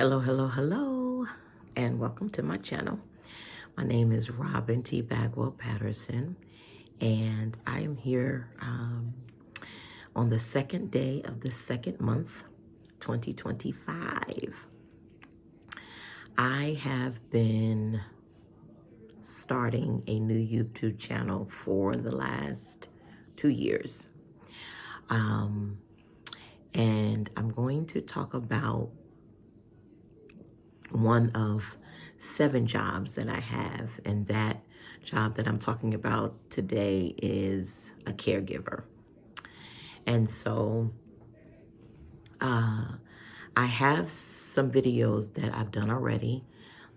Hello, hello, hello, and welcome to my channel. My name is Robin T. Bagwell Patterson, and I am here on the second day of the second month, 2025. I have been starting a new YouTube channel for the last 2 years. And I'm going to talk about one of 7 jobs that I have, and that job that I'm talking about today is a caregiver. And so I have some videos that I've done already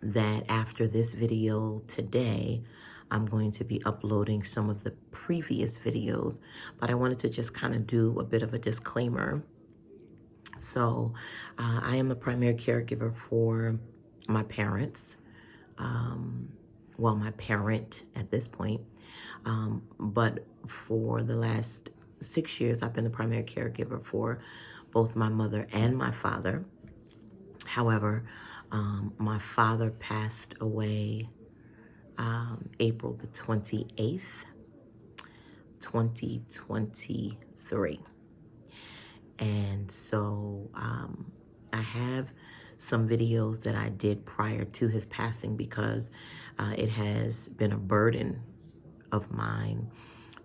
that after this video today, I'm going to be uploading some of the previous videos, but I wanted to just kind of do a bit of a disclaimer. So I am the primary caregiver for my parents. Well, my parent at this point. But for the last 6 years, I've been the primary caregiver for both my mother and my father. However, my father passed away April the 28th, 2023. And so I have some videos that I did prior to his passing because it has been a burden of mine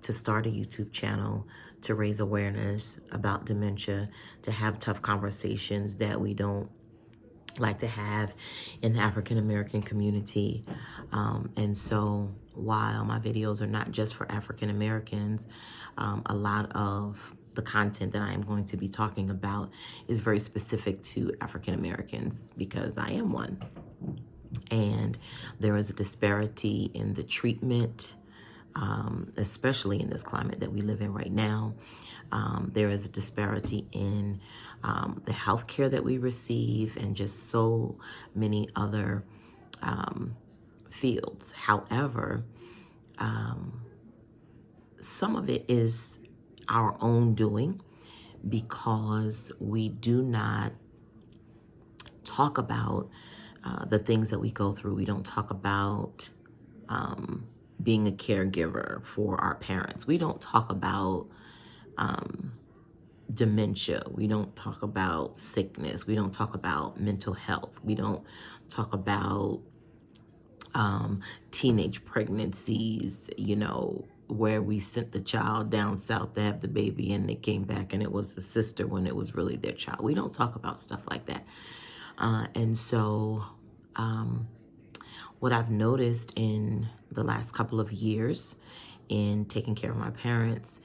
to start a YouTube channel, to raise awareness about dementia, to have tough conversations that we don't like to have in the African American community. And so while my videos are not just for African Americans, a lot of the content that I am going to be talking about is very specific to African Americans because I am one. And there is a disparity in the treatment, especially in this climate that we live in right now. There is a disparity in the healthcare that we receive and just so many other fields. However, some of it is our own doing because we do not talk about the things that we go through. We don't talk about being a caregiver for our parents. We don't talk about dementia. We don't talk about sickness. We don't talk about mental health. We don't talk about teenage pregnancies, where we sent the child down south to have the baby and they came back and it was a sister when it was really their child. We don't talk about stuff like that. And so what I've noticed in the last couple of years in taking care of my parents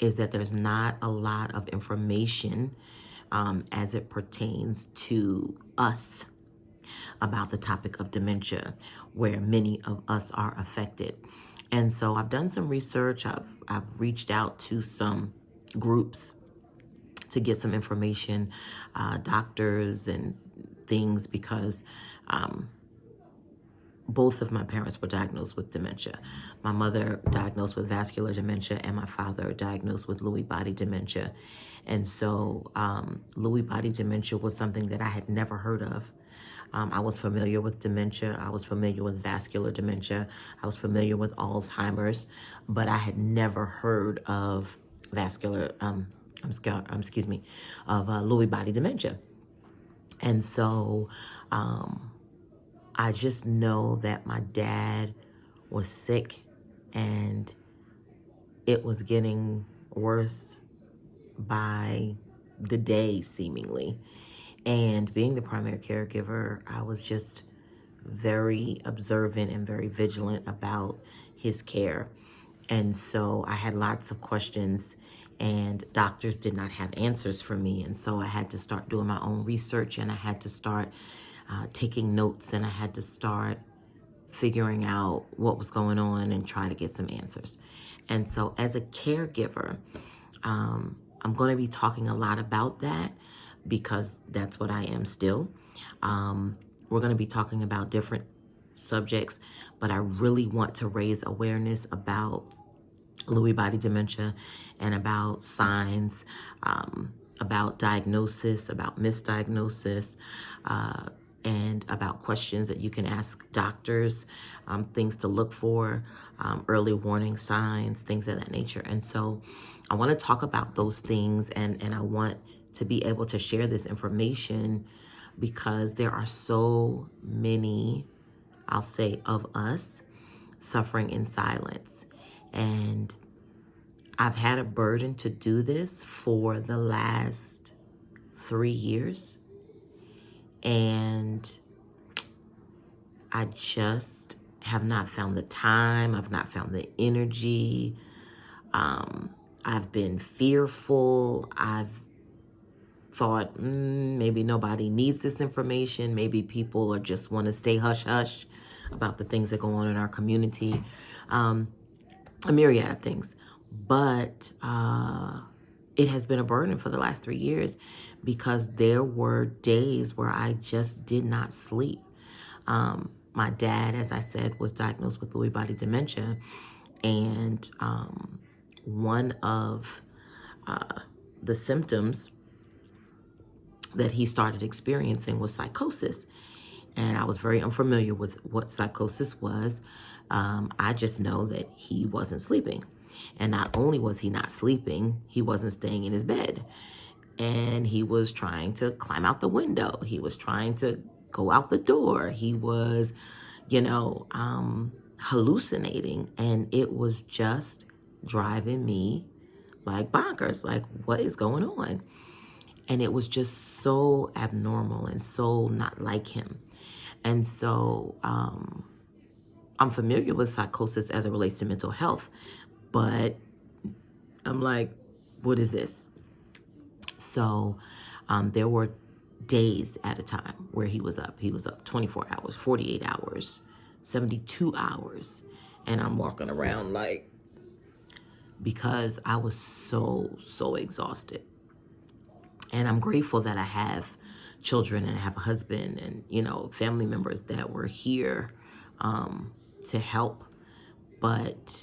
is that there's not a lot of information as it pertains to us about the topic of dementia, where many of us are affected. And so I've done some research. I've reached out to some groups to get some information, doctors and things, because both of my parents were diagnosed with dementia. My mother diagnosed with vascular dementia and my father diagnosed with Lewy body dementia. And so Lewy body dementia was something that I had never heard of. I was familiar with dementia. I was familiar with vascular dementia. I was familiar with Alzheimer's, but I had never heard of Lewy body dementia. And so I just know that my dad was sick and it was getting worse by the day, seemingly. And being the primary caregiver, I was just very observant and very vigilant about his care. And so I had lots of questions and doctors did not have answers for me. And so I had to start doing my own research and I had to start taking notes and I had to start figuring out what was going on and try to get some answers. And so as a caregiver, I'm going to be talking a lot about that because that's what I am still. We're going to be talking about different subjects, but I really want to raise awareness about Lewy body dementia and about signs about diagnosis, about misdiagnosis, uh, and about questions that you can ask doctors, things to look for, early warning signs, things of that nature. And so I want to talk about those things, and I want to be able to share this information because there are so many, I'll say, of us suffering in silence. And I've had a burden to do this for the last 3 years. And I just have not found the time. I've not found the energy. I've been fearful. I've thought maybe nobody needs this information. Maybe people are just want to stay hush hush about the things that go on in our community. A myriad of things. But it has been a burden for the last 3 years because there were days where I just did not sleep. My dad, as I said, was diagnosed with Lewy body dementia. And one of the symptoms that he started experiencing was psychosis. And I was very unfamiliar with what psychosis was. I just know that he wasn't sleeping. And not only was he not sleeping, he wasn't staying in his bed. And he was trying to climb out the window. He was trying to go out the door. He was, hallucinating. And it was just driving me like bonkers. Like, what is going on? And it was just so abnormal and so not like him. And so I'm familiar with psychosis as it relates to mental health, but I'm like, what is this? So there were days at a time where he was up. He was up 24 hours, 48 hours, 72 hours. And I'm walking around like, because I was so exhausted. And I'm grateful that I have children and I have a husband and, family members that were here to help. But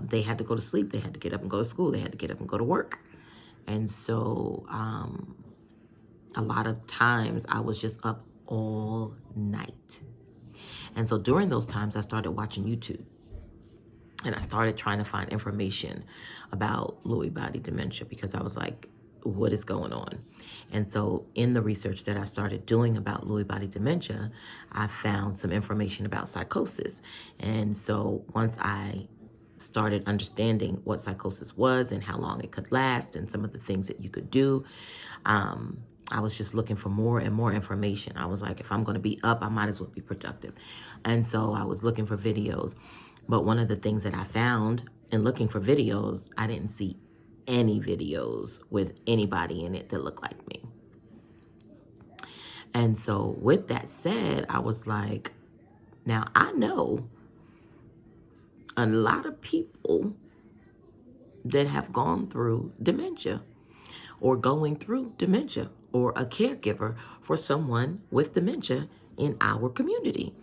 they had to go to sleep. They had to get up and go to school. They had to get up and go to work. And so a lot of times I was just up all night. And so during those times, I started watching YouTube. And I started trying to find information about Lewy body dementia because I was like, what is going on? And so in the research that I started doing about Lewy body dementia, I found some information about psychosis. And so once I started understanding what psychosis was and how long it could last and some of the things that you could do, I was just looking for more and more information. I was like, if I'm going to be up, I might as well be productive. And so I was looking for videos. But one of the things that I found in looking for videos, I didn't see any videos with anybody in it that looked like me. And so with that said, I was like, now I know a lot of people that have gone through dementia or going through dementia or a caregiver for someone with dementia in our community.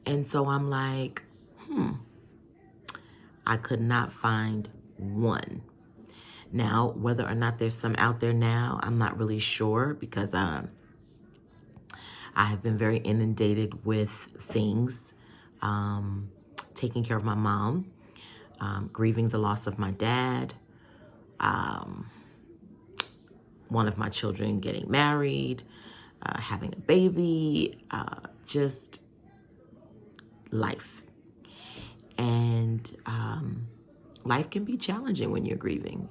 And so I'm like, I could not find one. Now, whether or not there's some out there now, I'm not really sure because I have been very inundated with things, taking care of my mom, grieving the loss of my dad, one of my children getting married, having a baby, just life. And life can be challenging when you're grieving.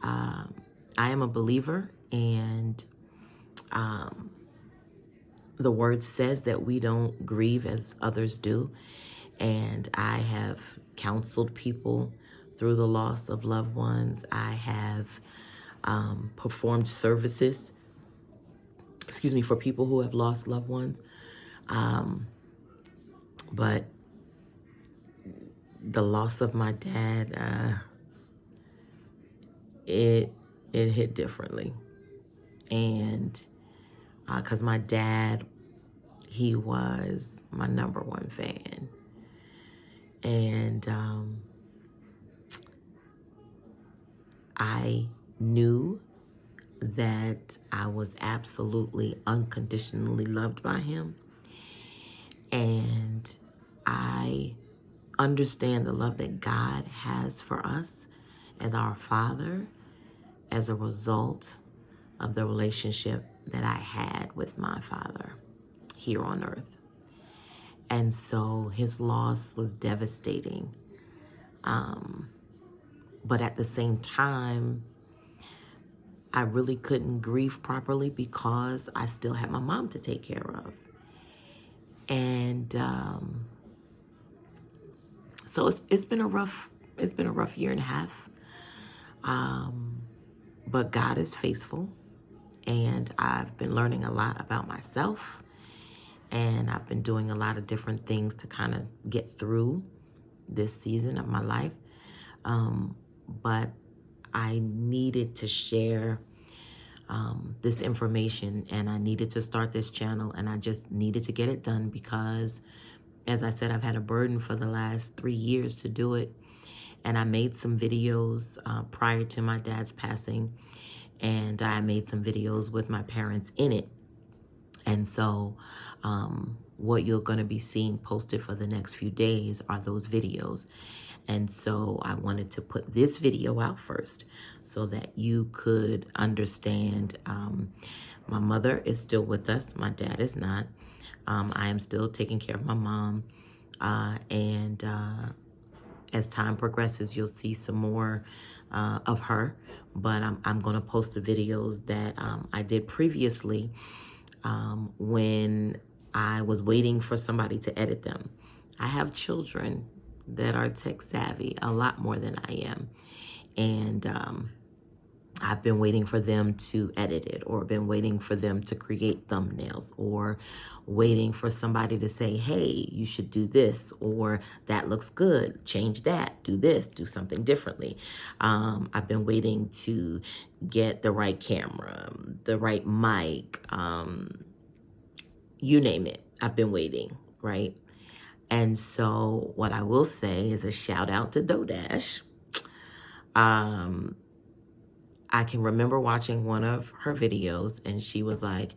I am a believer, and the word says that we don't grieve as others do. And I have counseled people through the loss of loved ones. I have performed services, for people who have lost loved ones. But the loss of my dad, it hit differently. And because my dad, he was my number one fan. And I knew that I was absolutely unconditionally loved by him. And I understand the love that God has for us as our Father as a result of the relationship that I had with my father here on earth. And so his loss was devastating. But at the same time, I really couldn't grieve properly because I still had my mom to take care of. And so it's been a rough year and a half. But God is faithful, and I've been learning a lot about myself, and I've been doing a lot of different things to kind of get through this season of my life. But I needed to share this information, and I needed to start this channel, and I just needed to get it done because, as I said, I've had a burden for the last 3 years to do it. And I made some videos prior to my dad's passing, and I made some videos with my parents in it. And so what you're going to be seeing posted for the next few days are those videos. And so I wanted to put this video out first so that you could understand. My mother is still with us. My dad is not. I am still taking care of my mom. And as time progresses, you'll see some more of her. But I'm going to post the videos that I did previously when I was waiting for somebody to edit them. I have children that are tech savvy a lot more than I am. And I've been waiting for them to edit it, or been waiting for them to create thumbnails, or waiting for somebody to say, hey, you should do this, or that looks good, change that, do this, do something differently. I've been waiting to get the right camera, the right mic, you name it. I've been waiting, right? And so what I will say is a shout out to DoorDash. I can remember watching one of her videos, and she was like,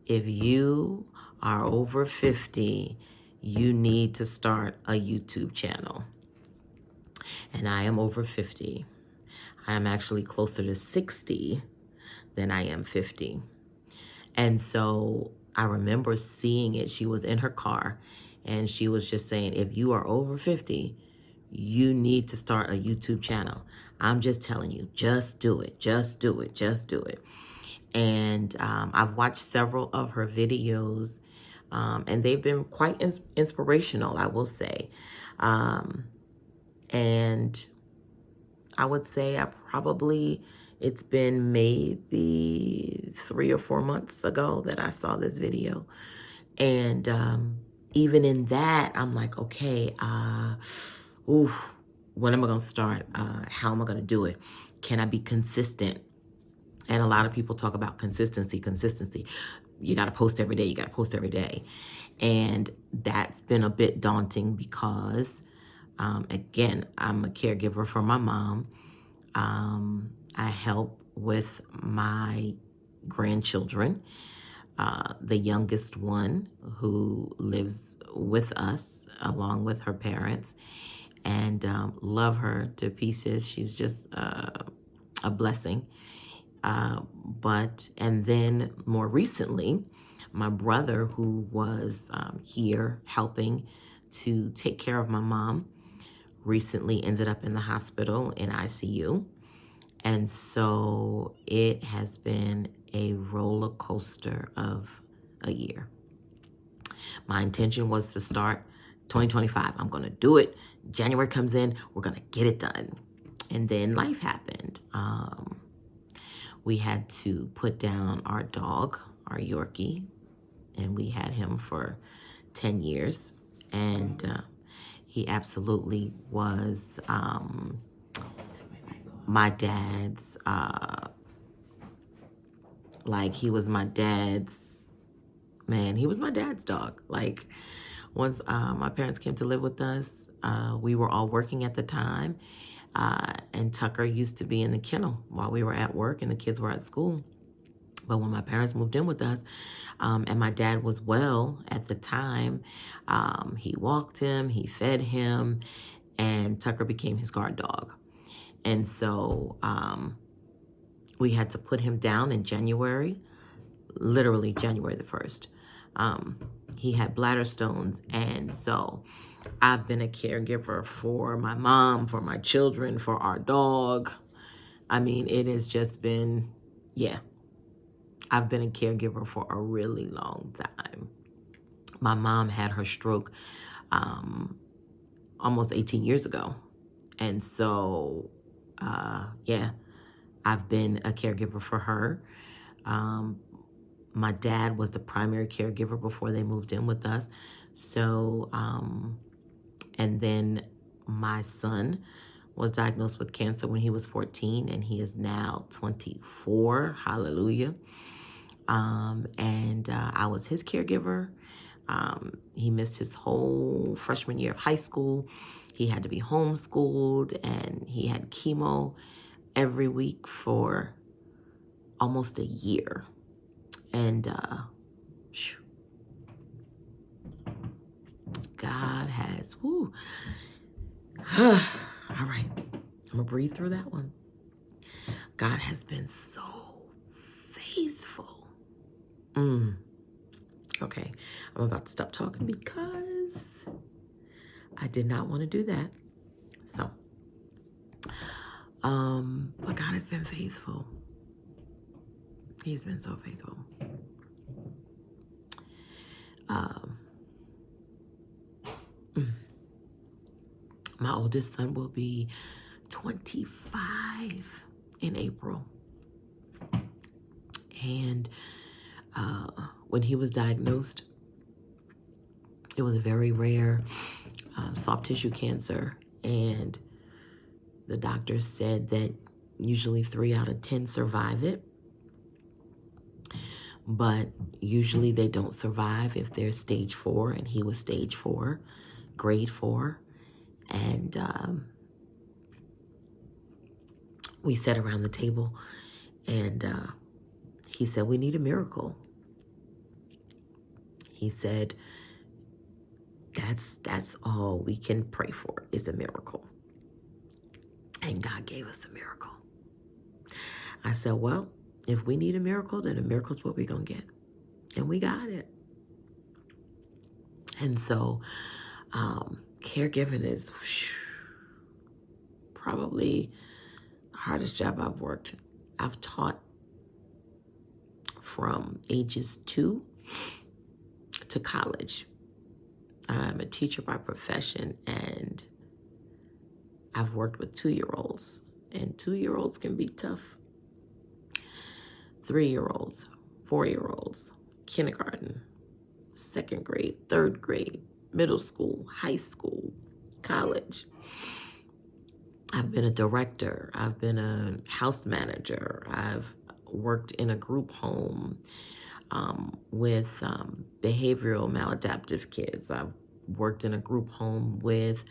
if you are over 50, you need to start a YouTube channel. And I am over 50. I am actually closer to 60 than I am 50. And so I remember seeing it. She was in her car, and she was just saying, if you are over 50, you need to start a YouTube channel. I'm just telling you, just do it, just do it, just do it. And I've watched several of her videos, and they've been quite inspirational, I will say. And I would say it's been maybe 3 or 4 months ago that I saw this video. And even in that, I'm like, okay, when am I going to start? How am I going to do it? Can I be consistent? And a lot of people talk about consistency. You got to post every day. You got to post every day. And that's been a bit daunting because, again, I'm a caregiver for my mom. I help with my grandchildren. The youngest one, who lives with us along with her parents, and love her to pieces. She's just a blessing. And then more recently, my brother, who was here helping to take care of my mom, recently ended up in the hospital in ICU. And so it has been a roller coaster of a year. My intention was to start 2025. I'm going to do it. January comes in, we're going to get it done. And then life happened. We had to put down our dog, our Yorkie, and we had him for 10 years. And he absolutely was my dad's, he was my dad's, he was my dad's dog. Like, once my parents came to live with us, we were all working at the time. And Tucker used to be in the kennel while we were at work and the kids were at school. But when my parents moved in with us, and my dad was well at the time, he walked him, he fed him, and Tucker became his guard dog. And so we had to put him down in January, literally January the 1st. He had bladder stones, and so I've been a caregiver for my mom, for my children, for our dog. I mean, it has just been, yeah. I've been a caregiver for a really long time. My mom had her stroke almost 18 years ago. And so, yeah, I've been a caregiver for her. My dad was the primary caregiver before they moved in with us. So, and then my son was diagnosed with cancer when he was 14, and he is now 24. Hallelujah. And I was his caregiver. He missed his whole freshman year of high school. He had to be homeschooled, and he had chemo every week for almost a year. And God has, whoo. All right, I'm gonna breathe through that one. God has been so faithful. Okay, I'm about to stop talking because I did not want to do that. So, but God has been faithful. He's been so faithful. My oldest son will be 25 in April. And when he was diagnosed, it was a very rare soft tissue cancer. And the doctor said that usually 3 out of 10 survive it. But usually they don't survive if they're stage 4, and he was stage 4, grade 4. And we sat around the table, and he said, we need a miracle. He said, that's all we can pray for is a miracle. And God gave us a miracle. I said, well, if we need a miracle, then a miracle's what we're going to get. And we got it. And so caregiving is probably the hardest job I've worked. I've taught from ages 2 to college. I'm a teacher by profession, and I've worked with 2-year-olds, and 2-year-olds can be tough. 3-year-olds, 4-year-olds, kindergarten, 2nd grade, 3rd grade, middle school, high school, college. I've been a director. I've been a house manager. I've worked in a group home with behavioral maladaptive kids. I've worked in a group home with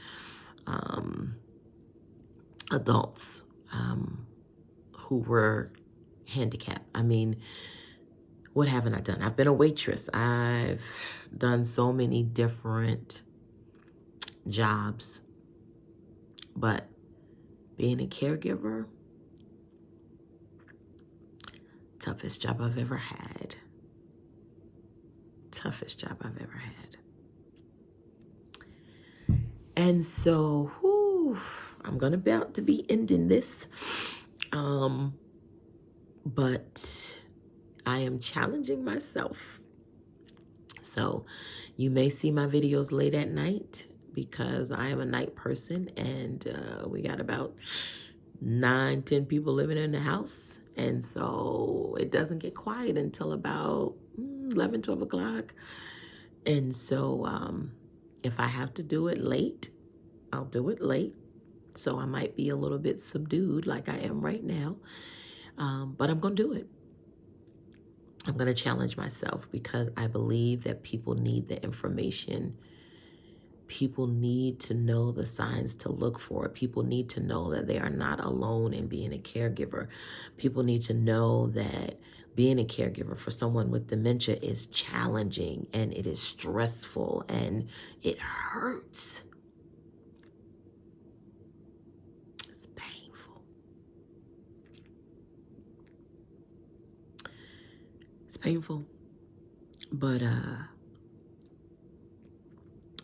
adults who were handicapped. I mean, what haven't I done? I've been a waitress. I've done so many different jobs. But being a caregiver, toughest job I've ever had. Toughest job I've ever had. And so, I'm gonna about to be ending this. But I am challenging myself. So you may see my videos late at night because I am a night person, and we got about 9-10 people living in the house. And so it doesn't get quiet until about 11-12 o'clock. And so if I have to do it late, I'll do it late. So I might be a little bit subdued like I am right now. But I'm going to do it. I'm going to challenge myself because I believe that people need the information. people need to know the signs to look for. People need to know that they are not alone in being a caregiver. People need to know that being a caregiver for someone with dementia is challenging and it is stressful and it hurts. It's painful. It's painful. But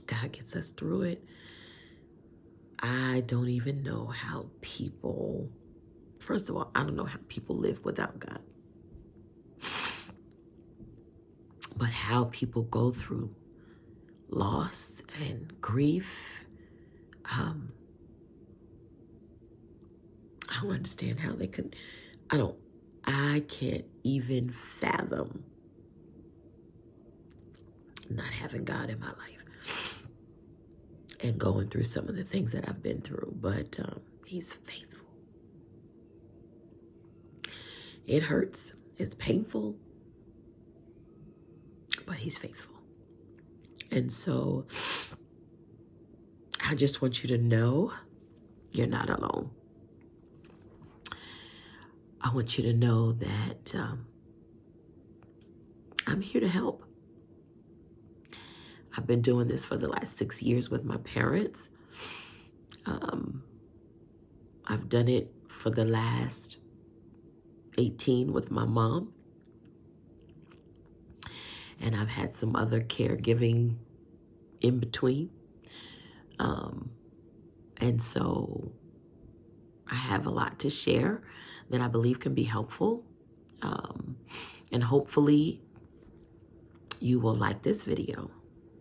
God gets us through it. I don't even know how people, first of all, I don't know how people live without God. But how people go through loss and grief, I don't understand how they could, I can't even fathom not having God in my life and going through some of the things that I've been through. But he's faithful. It hurts. It's painful. But he's faithful. And so I just want you to know you're not alone. I want you to know that I'm here to help. I've been doing this for the last 6 years with my parents. I've done it for the last 18 with my mom. And I've had some other caregiving in between. And so I have a lot to share that I believe can be helpful. And hopefully you will like this video.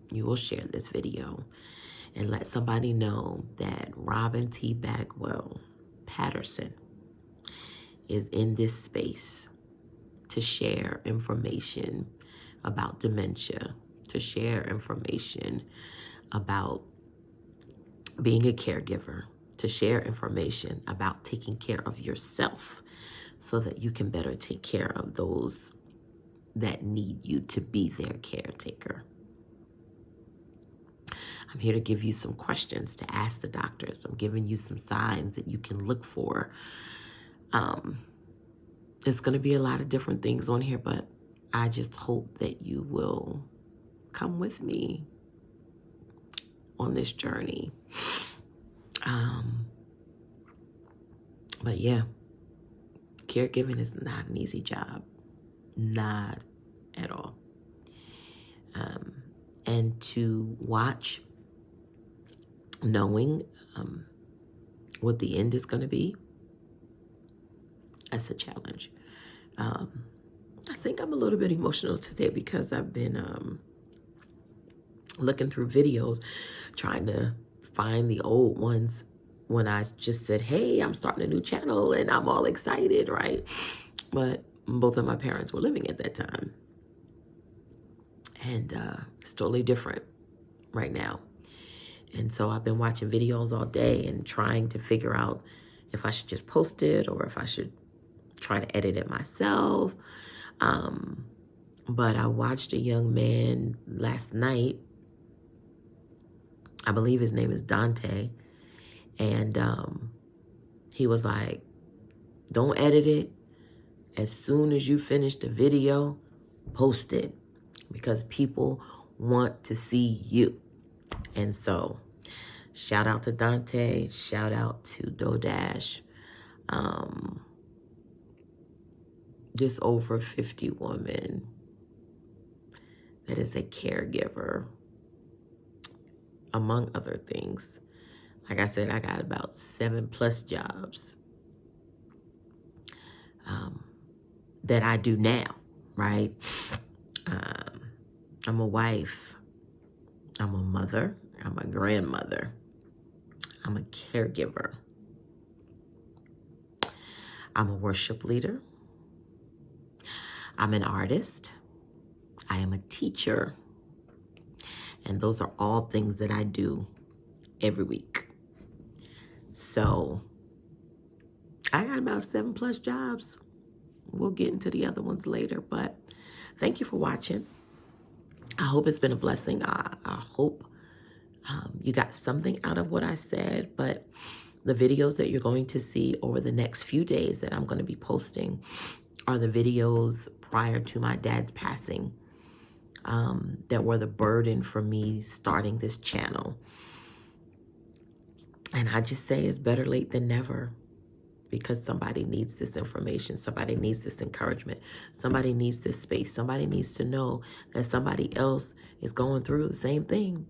You will share this video and let somebody know that Robin T. Bagwell Patterson is in this space to share information about dementia, to share information about being a caregiver, to share information about taking care of yourself so that you can better take care of those that need you to be their caretaker. I'm here to give you some questions to ask the doctors. I'm giving you some signs that you can look for. It's going to be a lot of different things on here, but I just hope that you will come with me on this journey. But yeah, caregiving is not an easy job. Not at all. And to watch, knowing what the end is going to be, that's a challenge. I think I'm a little bit emotional today because I've been looking through videos, trying to find the old ones when I just said, hey, I'm starting a new channel and I'm all excited, right? But both of my parents were living at that time. And it's totally different right now. And so I've been watching videos all day and trying to figure out if I should just post it or if I should try to edit it myself. But I watched a young man last night. I believe his name is Dante. And he was like, don't edit it. As soon as you finish the video, post it. Because people want to see you. And so, shout out to Dante. Shout out to Dodash. This over 50 woman that is a caregiver, among other things. Like I said, I got about 7+ jobs that I do now, right? I'm a wife. I'm a mother. I'm a grandmother. I'm a caregiver. I'm a worship leader. I'm an artist. I am a teacher. And those are all things that I do every week. So I got about 7+ jobs. We'll get into the other ones later, but thank you for watching. I hope it's been a blessing. I hope you got something out of what I said, but the videos that you're going to see over the next few days that I'm going to be posting are the videos prior to my dad's passing, that were the burden for me starting this channel. And I just say it's better late than never, because somebody needs this information. Somebody needs this encouragement. Somebody needs this space. Somebody needs to know that somebody else is going through the same thing,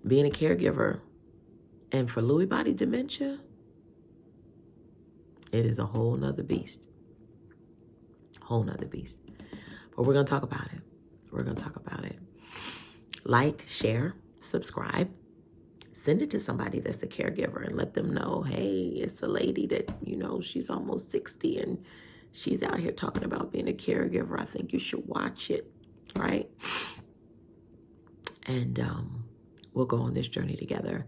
being a caregiver. And for Lewy body dementia, it is a whole nother beast. Whole nother beast. But we're going to talk about it. We're going to talk about it. Like, share, subscribe. Send it to somebody that's a caregiver and let them know, hey, it's a lady that, you know, she's almost 60 and she's out here talking about being a caregiver. I think you should watch it, right? And we'll go on this journey together.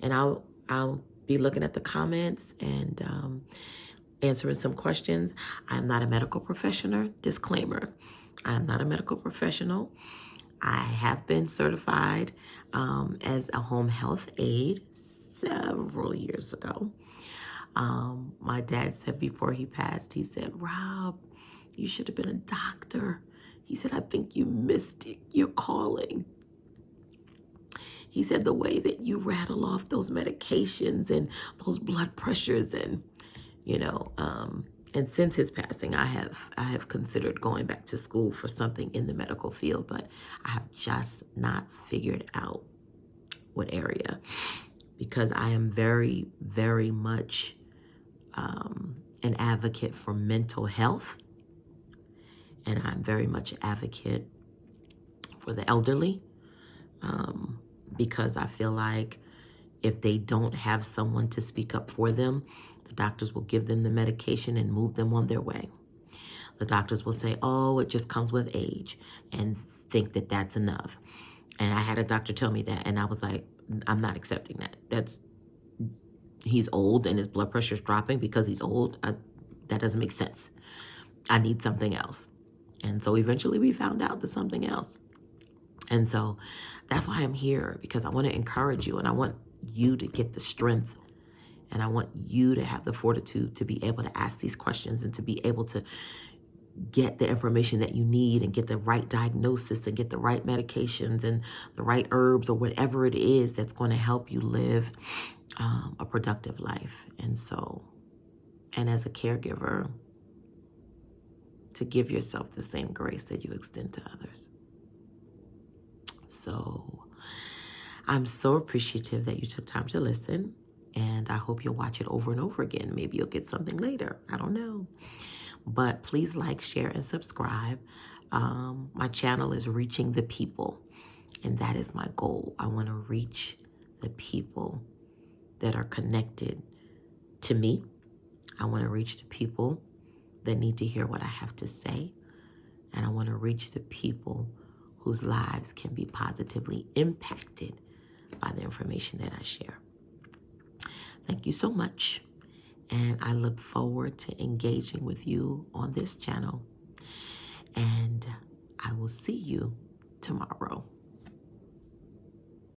And I'll be looking at the comments and answering some questions. I'm not a medical professional. Disclaimer, I'm not a medical professional. I have been certified as a home health aide several years ago. My dad said before he passed, he said, Rob, you should have been a doctor. He said, I think you missed your calling. He said, the way that you rattle off those medications and those blood pressures and, you know, and since his passing, I have considered going back to school for something in the medical field, but I have just not figured out what area, because I am very, very much an advocate for mental health, and I'm very much an advocate for the elderly, because I feel like if they don't have someone to speak up for them, the doctors will give them the medication and move them on their way. The doctors will say, oh, it just comes with age, and think that that's enough. And I had a doctor tell me that, and I was like, I'm not accepting that. He's old and his blood pressure is dropping because he's old. That doesn't make sense. I need something else. And so eventually we found out there's something else. And so that's why I'm here, because I want to encourage you, and I want you to get the strength, and I want you to have the fortitude to be able to ask these questions and to be able to get the information that you need and get the right diagnosis and get the right medications and the right herbs or whatever it is that's going to help you live a productive life. And so, and as a caregiver, to give yourself the same grace that you extend to others. So I'm so appreciative that you took time to listen, and I hope you'll watch it over and over again. Maybe you'll get something later. I don't know. But please like, share, and subscribe. My channel is reaching the people, and that is my goal. I want to reach the people that are connected to me. I want to reach the people that need to hear what I have to say, and I want to reach the people whose lives can be positively impacted by the information that I share. Thank you so much. And I look forward to engaging with you on this channel. And I will see you tomorrow.